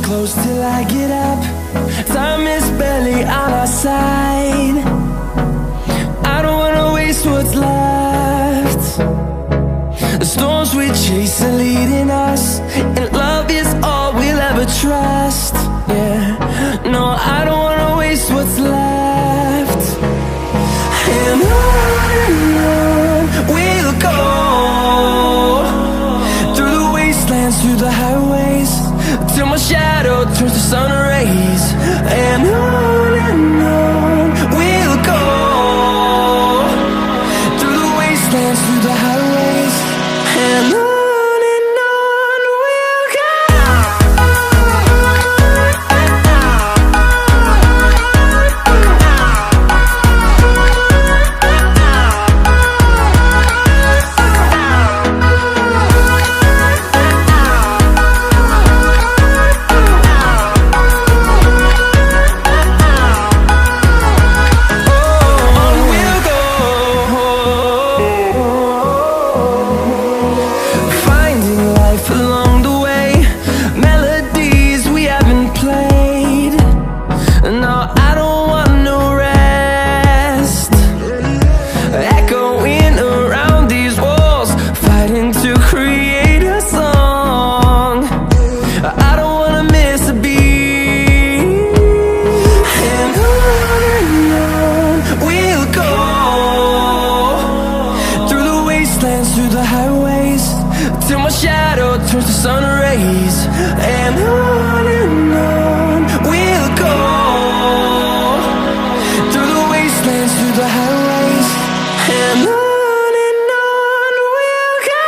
close till I get up. Time is barely on our side. I don't wanna waste what's left. The storms we chase are leading us, and love is all we'll ever trust. Yeah, no, I don't wanna waste what's left. And on we'll go, through the wastelands, through the highways, till my shadow turns to sun rays. And on we'll go, through the wastelands, through the highways, and on we'll go. Through the highways, till my shadow turns to sun rays. And on we'll go, through the wastelands, through the highways, and on we'll go.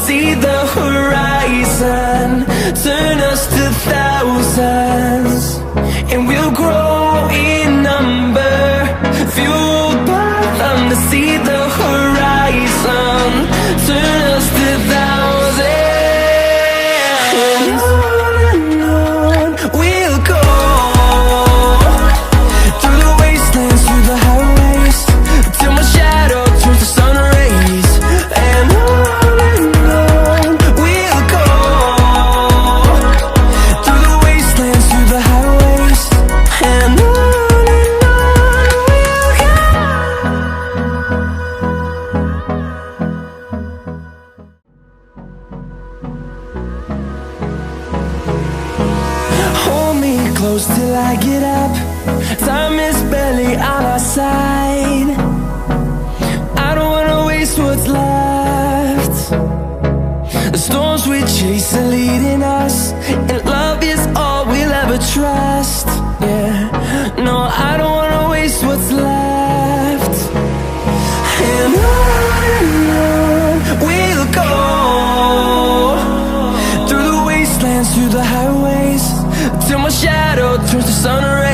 See the horizon, turn us to thousands, and we'll grow in number, fueled by them. To see the horizon, turn us to thousands, and on we'll go, through the wastelands, through the highways, till my shadow turns to sun rays. And close till I get up. Time is barely on our side. I don't wanna waste what's left. The storms we chase are leading us, and love is all we'll ever trust. Yeah, no, I don't wanna waste what's left. And on we'll go, through the wastelands, through the highways, till my shadow turns to sun rays.